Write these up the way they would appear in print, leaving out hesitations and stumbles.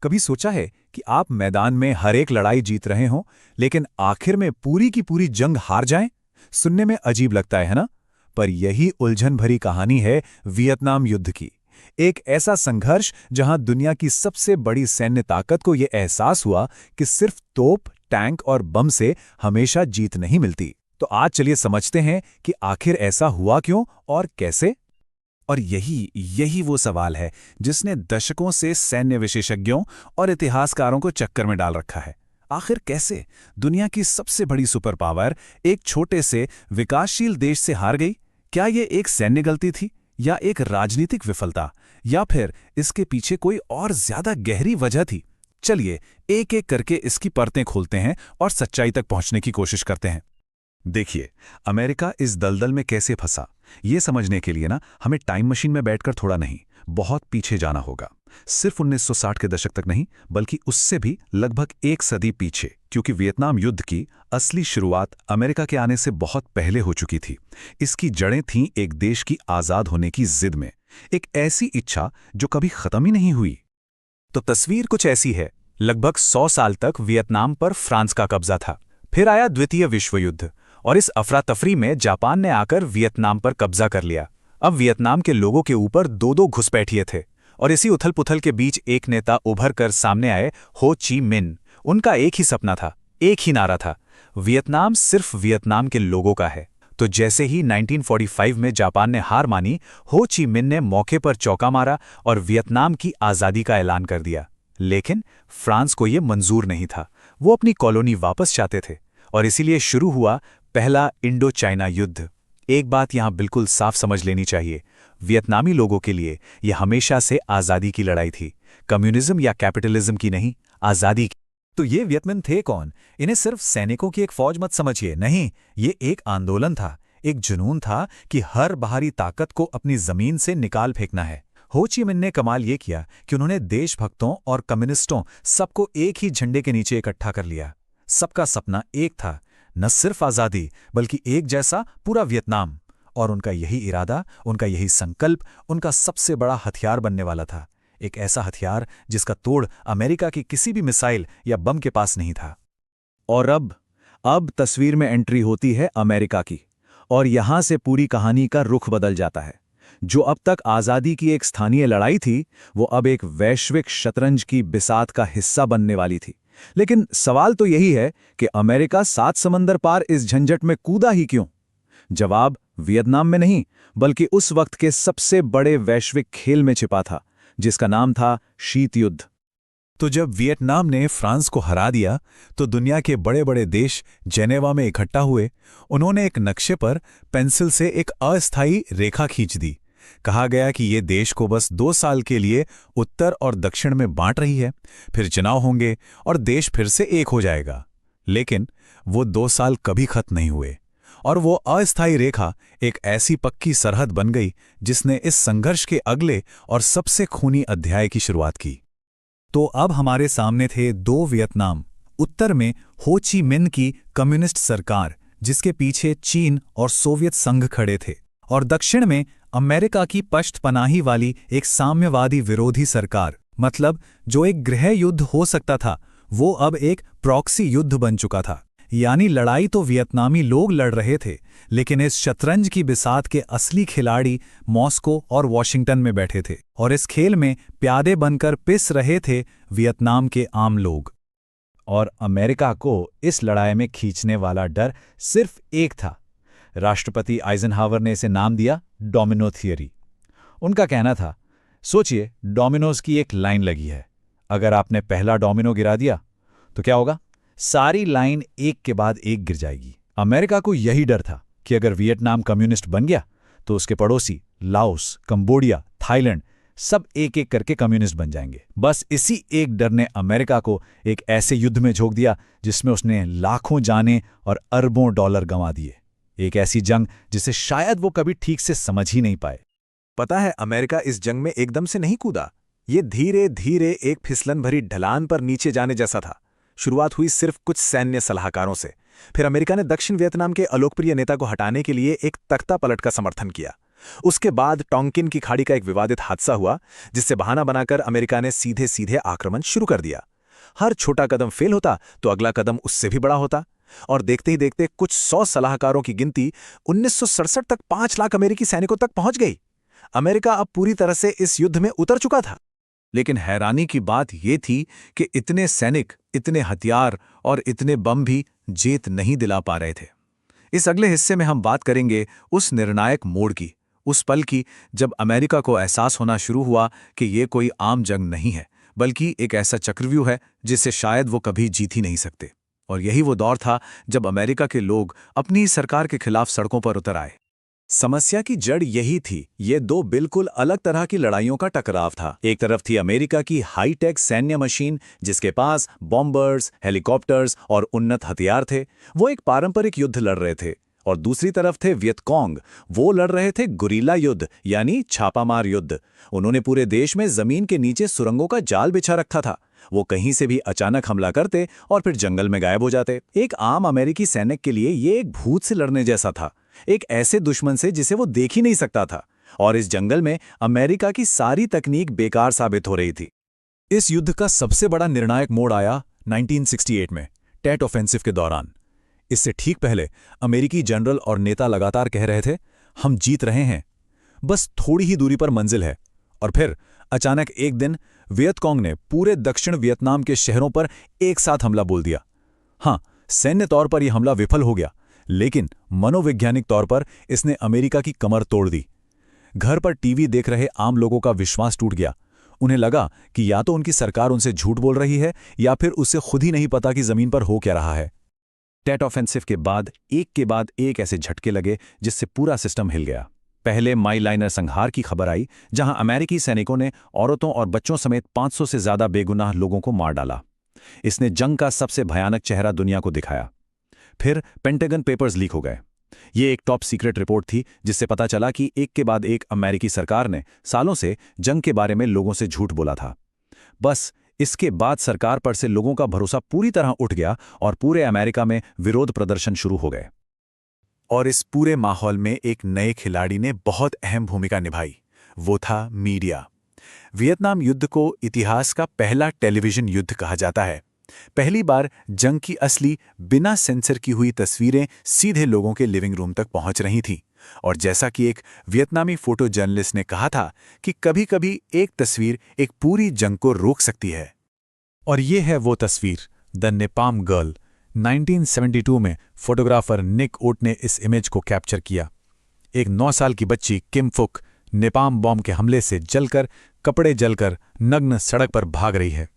कभी सोचा है कि आप मैदान में हर एक लड़ाई जीत रहे हों, लेकिन आखिर में पूरी की पूरी जंग हार जाएं? सुनने में अजीब लगता है ना? पर यही उलझन भरी कहानी है वियतनाम युद्ध की। एक ऐसा संघर्ष जहां दुनिया की सबसे बड़ी सैन्य ताकत को यह एहसास हुआ कि सिर्फ तोप, टैंक और बम से हमेशा जीत नहीं मिलती। तो आज चलिए समझते हैं कि आखिर ऐसा हुआ क्यों और कैसे। और यही यही वो सवाल है जिसने दशकों से सैन्य विशेषज्ञों और इतिहासकारों को चक्कर में डाल रखा है। आखिर कैसे दुनिया की सबसे बड़ी सुपर पावर एक छोटे से विकासशील देश से हार गई? क्या ये एक सैन्य गलती थी, या एक राजनीतिक विफलता, या फिर इसके पीछे कोई और ज्यादा गहरी वजह थी? चलिए एक एक करके इसकी परतें खोलते हैं और सच्चाई तक पहुंचने की कोशिश करते हैं। देखिए, अमेरिका इस दलदल में कैसे फंसा, ये समझने के लिए हमें टाइम मशीन में बैठकर थोड़ा नहीं, बहुत पीछे जाना होगा। सिर्फ 1960 के दशक तक नहीं, बल्कि उससे भी लगभग एक सदी पीछे, क्योंकि वियतनाम युद्ध की असली शुरुआत अमेरिका के आने से बहुत पहले हो चुकी थी। इसकी जड़ें थीं एक देश की आज़ाद होने की जिद में, एक ऐसी इच्छा जो कभी खत्म ही नहीं हुई। तो तस्वीर कुछ ऐसी है। लगभग 100 साल तक वियतनाम पर फ्रांस का कब्जा था। फिर आया द्वितीय विश्व युद्ध, और इस अफरा तफरी में जापान ने आकर वियतनाम पर कब्जा कर लिया। अब वियतनाम के लोगों के ऊपर दो दो घुसपैठिए थे, और इसी उथल पुथल के बीच एक नेता उभर कर सामने आए, हो ची मिन। उनका एक ही सपना था, एक ही नारा था, वियतनाम सिर्फ वियतनाम के लोगों का है। तो जैसे ही 1945 में जापान ने हार मानी, हो ची मिन ने मौके पर चौका मारा और वियतनाम की आज़ादी का ऐलान कर दिया। लेकिन फ्रांस को यह मंजूर नहीं था। वो अपनी कॉलोनी वापस चाहते थे, और इसीलिए शुरू हुआ पहला इंडो चाइना युद्ध। एक बात यहां बिल्कुल साफ समझ लेनी चाहिए, वियतनामी लोगों के लिए यह हमेशा से आज़ादी की लड़ाई थी, कम्युनिज्म या कैपिटलिज्म की नहीं, आज़ादी की। तो ये वियतमिन थे कौन? इन्हें सिर्फ सैनिकों की एक फौज मत समझिए, नहीं, ये एक आंदोलन था, एक जुनून था कि हर बाहरी ताकत को अपनी जमीन से निकाल फेंकना है। हो ची मिन ने कमाल ये किया कि उन्होंने देशभक्तों और कम्युनिस्टों सबको एक ही झंडे के नीचे इकट्ठा कर लिया। सबका सपना एक था, न सिर्फ आज़ादी, बल्कि एक जैसा पूरा वियतनाम। और उनका यही इरादा, उनका यही संकल्प उनका सबसे बड़ा हथियार बनने वाला था। एक ऐसा हथियार जिसका तोड़ अमेरिका की किसी भी मिसाइल या बम के पास नहीं था। और अब तस्वीर में एंट्री होती है अमेरिका की, और यहां से पूरी कहानी का रुख बदल जाता है। जो अब तक आज़ादी की एक स्थानीय लड़ाई थी, वो अब एक वैश्विक शतरंज की बिसात का हिस्सा बनने वाली थी। लेकिन सवाल तो यही है कि अमेरिका 7 समंदर पार इस झंझट में कूदा ही क्यों? जवाब वियतनाम में नहीं, बल्कि उस वक्त के सबसे बड़े वैश्विक खेल में छिपा था, जिसका नाम था शीत युद्ध। तो जब वियतनाम ने फ्रांस को हरा दिया, तो दुनिया के बड़े बड़े देश जेनेवा में इकट्ठा हुए। उन्होंने एक नक्शे पर पेंसिल से एक अस्थायी रेखा खींच दी। कहा गया कि ये देश को बस 2 साल के लिए उत्तर और दक्षिण में बांट रही है, फिर चुनाव होंगे और देश फिर से एक हो जाएगा। लेकिन वो 2 साल कभी खत्म नहीं हुए, और वो अस्थायी रेखा एक ऐसी पक्की सरहद बन गई जिसने इस संघर्ष के अगले और सबसे खूनी अध्याय की शुरुआत की। तो अब हमारे सामने थे 2 वियतनाम। उत्तर में हो ची मिन की कम्युनिस्ट सरकार, जिसके पीछे चीन और सोवियत संघ खड़े थे, और दक्षिण में अमेरिका की पश्तपनाही वाली एक साम्यवादी विरोधी सरकार। मतलब जो एक गृह युद्ध हो सकता था, वो अब एक प्रॉक्सी युद्ध बन चुका था। यानी लड़ाई तो वियतनामी लोग लड़ रहे थे, लेकिन इस शतरंज की बिसात के असली खिलाड़ी मॉस्को और वॉशिंगटन में बैठे थे, और इस खेल में प्यादे बनकर पिस रहे थे वियतनाम के आम लोग। और अमेरिका को इस लड़ाई में खींचने वाला डर सिर्फ एक था। राष्ट्रपति आइजनहावर ने इसे नाम दिया डोमिनो थियरी। उनका कहना था, सोचिए, डोमिनोज की एक लाइन लगी है, अगर आपने पहला डोमिनो गिरा दिया तो क्या होगा? सारी लाइन एक के बाद एक गिर जाएगी। अमेरिका को यही डर था कि अगर वियतनाम कम्युनिस्ट बन गया तो उसके पड़ोसी लाओस, कंबोडिया, थाईलैंड सब एक एक करके कम्युनिस्ट बन जाएंगे। बस इसी एक डर ने अमेरिका को एक ऐसे युद्ध में झोंक दिया जिसमें उसने लाखों जानें और अरबों डॉलर गंवा दिए। एक ऐसी जंग जिसे शायद वो कभी ठीक से समझ ही नहीं पाए। पता है, अमेरिका इस जंग में एकदम से नहीं कूदा। ये धीरे धीरे एक फिसलन भरी ढलान पर नीचे जाने जैसा था। शुरुआत हुई सिर्फ कुछ सैन्य सलाहकारों से। फिर अमेरिका ने दक्षिण वियतनाम के अलोकप्रिय नेता को हटाने के लिए एक तख्ता पलट का समर्थन किया। उसके बाद टोंकिन की खाड़ी का एक विवादित हादसा हुआ, जिससे बहाना बनाकर अमेरिका ने सीधे सीधे आक्रमण शुरू कर दिया। हर छोटा कदम फेल होता तो अगला कदम उससे भी बड़ा होता, और देखते ही देखते कुछ 100 सलाहकारों की गिनती 1967 तक 5 लाख अमेरिकी सैनिकों तक पहुंच गई। अमेरिका अब पूरी तरह से इस युद्ध में उतर चुका था। लेकिन हैरानी की बात यह थी कि इतने सैनिक, इतने हथियार और इतने बम भी जीत नहीं दिला पा रहे थे। इस अगले हिस्से में हम बात करेंगे उस निर्णायक मोड़ की, उस पल की जब अमेरिका को एहसास होना शुरू हुआ कि ये कोई आम जंग नहीं है, बल्कि एक ऐसा चक्रव्यूह है जिसे शायद वो कभी जीत ही नहीं सकते। और यही वो दौर था जब अमेरिका के लोग अपनी सरकार के खिलाफ सड़कों पर उतर आए। समस्या की जड़ यही थी, ये दो बिल्कुल अलग तरह की लड़ाइयों का टकराव था। एक तरफ थी अमेरिका की हाईटेक सैन्य मशीन, जिसके पास बॉम्बर्स, हेलीकॉप्टर्स और उन्नत हथियार थे, वो एक पारंपरिक युद्ध लड़ रहे थे। और दूसरी तरफ थे वियतकॉन्ग, वो लड़ रहे थे गुरीला युद्ध यानी छापामार युद्ध। उन्होंने पूरे देश में जमीन के नीचे सुरंगों का जाल बिछा रखा था। वो कहीं से भी अचानक हमला करते और फिर जंगल में गायब हो जाते। एक आम अमेरिकी सैनिक के लिए ये एक भूत से लड़ने जैसा था, एक ऐसे दुश्मन से जिसे वो देख ही नहीं सकता था। और इस जंगल में अमेरिका की सारी तकनीक बेकार साबित हो रही थी। इस युद्ध का सबसे बड़ा निर्णायक मोड़ आया 1968 में, टेट ऑफेंसिव के दौरान। इससे ठीक पहले अमेरिकी जनरल और नेता लगातार कह रहे थे, हम जीत रहे हैं, बस थोड़ी ही दूरी पर मंजिल है। और फिर अचानक एक दिन वियतकॉन्ग ने पूरे दक्षिण वियतनाम के शहरों पर एक साथ हमला बोल दिया। हाँ, सैन्य तौर पर यह हमला विफल हो गया, लेकिन मनोवैज्ञानिक तौर पर इसने अमेरिका की कमर तोड़ दी। घर पर टीवी देख रहे आम लोगों का विश्वास टूट गया। उन्हें लगा कि या तो उनकी सरकार उनसे झूठ बोल रही है, या फिर उसे खुद ही नहीं पता कि जमीन पर हो क्या रहा है। टेट ऑफेंसिव के बाद एक ऐसे झटके लगे जिससे पूरा सिस्टम हिल गया। पहले माई लाइनर संहार की खबर आई, जहां अमेरिकी सैनिकों ने औरतों और बच्चों समेत 500 से ज्यादा बेगुनाह लोगों को मार डाला। इसने जंग का सबसे भयानक चेहरा दुनिया को दिखाया। फिर पेंटागन पेपर्स लीक हो गए। ये एक टॉप सीक्रेट रिपोर्ट थी, जिससे पता चला कि एक के बाद एक अमेरिकी सरकार ने सालों से जंग के बारे में लोगों से झूठ बोला था। बस इसके बाद सरकार पर से लोगों का भरोसा पूरी तरह उठ गया और पूरे अमेरिका में विरोध प्रदर्शन शुरू हो गए। और इस पूरे माहौल में एक नए खिलाड़ी ने बहुत अहम भूमिका निभाई, वो था मीडिया। वियतनाम युद्ध को इतिहास का पहला टेलीविजन युद्ध कहा जाता है। पहली बार जंग की असली, बिना सेंसर की हुई तस्वीरें सीधे लोगों के लिविंग रूम तक पहुंच रही थीं। और जैसा कि एक वियतनामी फोटो जर्नलिस्ट ने कहा था कि कभी-कभी एक तस्वीर एक पूरी जंग को रोक सकती है। और ये है वो तस्वीर, द नेपाम गर्ल। 1972 में फोटोग्राफर निक ओट ने इस इमेज को कैप्चर किया। एक 9 साल की बच्ची किम फुक नेपाम बॉम्ब के हमले से जलकर, कपड़े जलकर नग्न सड़क पर भाग रही है।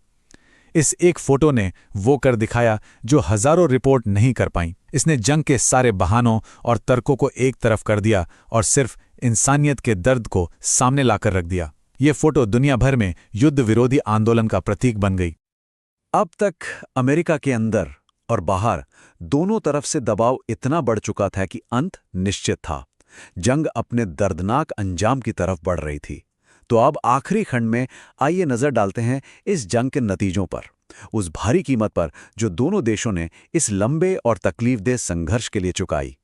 इस एक फोटो ने वो कर दिखाया जो हजारों रिपोर्ट नहीं कर पाईं। इसने जंग के सारे बहानों और तर्कों को एक तरफ कर दिया और सिर्फ इंसानियत के दर्द को सामने लाकर रख दिया। ये फोटो दुनिया भर में युद्ध विरोधी आंदोलन का प्रतीक बन गई। अब तक अमेरिका के अंदर और बाहर दोनों तरफ से दबाव इतना बढ़ चुका था कि अंत निश्चित था। जंग अपने दर्दनाक अंजाम की तरफ बढ़ रही थी। तो अब आखिरी खंड में आइए नजर डालते हैं इस जंग के नतीजों पर, उस भारी कीमत पर जो दोनों देशों ने इस लंबे और तकलीफदेह संघर्ष के लिए चुकाई।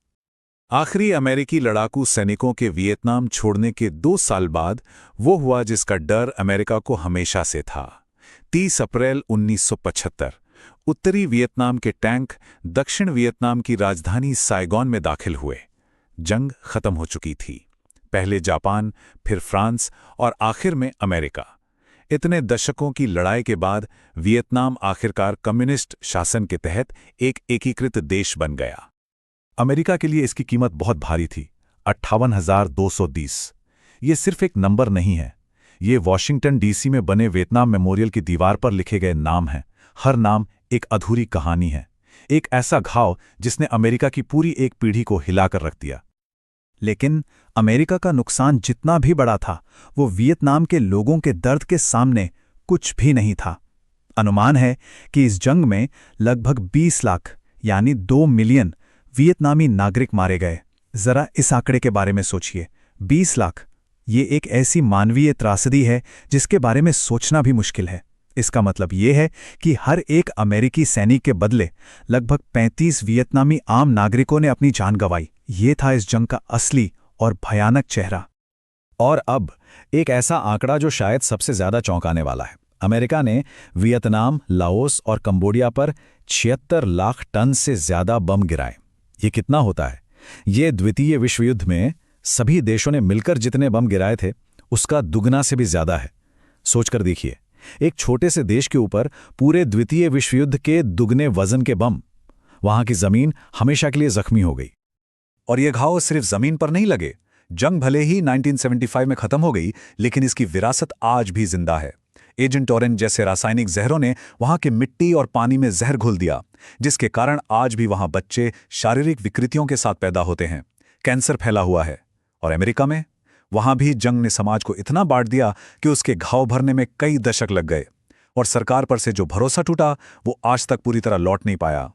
आखिरी अमेरिकी लड़ाकू सैनिकों के वियतनाम छोड़ने के 2 साल बाद वो हुआ जिसका डर अमेरिका को हमेशा से था। 30 अप्रैल 1975 उत्तरी वियतनाम के टैंक दक्षिण वियतनाम की राजधानी साइगॉन में दाखिल हुए। जंग खत्म हो चुकी थी। पहले जापान, फिर फ्रांस और आखिर में अमेरिका। इतने दशकों की लड़ाई के बाद वियतनाम आखिरकार कम्युनिस्ट शासन के तहत एक एकीकृत देश बन गया। अमेरिका के लिए इसकी कीमत बहुत भारी थी, 58,220। ये सिर्फ एक नंबर नहीं है, ये वॉशिंगटन डीसी में बने वियतनाम मेमोरियल की दीवार पर लिखे गए नाम हैं। हर नाम एक अधूरी कहानी है, एक ऐसा घाव जिसने अमेरिका की पूरी एक पीढ़ी को हिलाकर रख दिया। लेकिन अमेरिका का नुकसान जितना भी बड़ा था, वो वियतनाम के लोगों के दर्द के सामने कुछ भी नहीं था। अनुमान है कि इस जंग में लगभग 20 लाख यानी 2 मिलियन वियतनामी नागरिक मारे गए। जरा इस आंकड़े के बारे में सोचिए, 20 लाख। ये एक ऐसी मानवीय त्रासदी है जिसके बारे में सोचना भी मुश्किल है। इसका मतलब ये है कि हर एक अमेरिकी सैनिक के बदले लगभग 35 वियतनामी आम नागरिकों ने अपनी जान गंवाई। ये था इस जंग का असली और भयानक चेहरा। और अब एक ऐसा आंकड़ा जो शायद सबसे ज्यादा चौंकाने वाला है। अमेरिका ने वियतनाम, लाओस और कंबोडिया पर 76 लाख टन से ज्यादा बम गिराए। ये कितना होता है? ये द्वितीय विश्व युद्ध में सभी देशों ने मिलकर जितने बम गिराए थे उसका दुगना से भी ज्यादा है। सोचकर देखिए, एक छोटे से देश के ऊपर पूरे द्वितीय विश्व युद्ध के दुगने वजन के बम। वहां की जमीन हमेशा के लिए जख्मी हो गई। और ये घाव सिर्फ जमीन पर नहीं लगे। जंग भले ही 1975 में खत्म हो गई, लेकिन इसकी विरासत आज भी जिंदा है। एजेंट ऑरेंज जैसे रासायनिक जहरों ने वहां की मिट्टी और पानी में जहर घोल दिया, जिसके कारण आज भी वहां बच्चे शारीरिक विकृतियों के साथ पैदा होते हैं। कैंसर फैला हुआ है। और अमेरिका में वहां भी जंग ने समाज को इतना बांट दिया कि उसके घाव भरने में कई दशक लग गए, और सरकार पर से जो भरोसा टूटा वो आज तक पूरी तरह लौट नहीं पाया।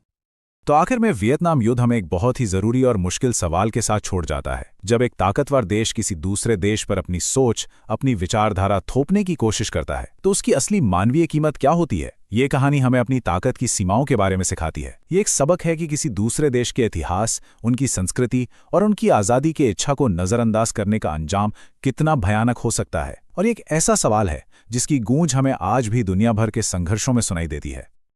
तो आखिर में वियतनाम युद्ध हमें एक बहुत ही जरूरी और मुश्किल सवाल के साथ छोड़ जाता है। जब एक ताकतवर देश किसी दूसरे देश पर अपनी सोच, अपनी विचारधारा थोपने की कोशिश करता है, तो उसकी असली मानवीय कीमत क्या होती है? ये कहानी हमें अपनी ताकत की सीमाओं के बारे में सिखाती है। ये एक सबक है कि किसी दूसरे देश के इतिहास, उनकी संस्कृति और उनकी आज़ादी की इच्छा को नज़रअंदाज करने का अंजाम कितना भयानक हो सकता है। और ये एक ऐसा सवाल है जिसकी गूंज हमें आज भी दुनिया भर के संघर्षों में सुनाई देती है।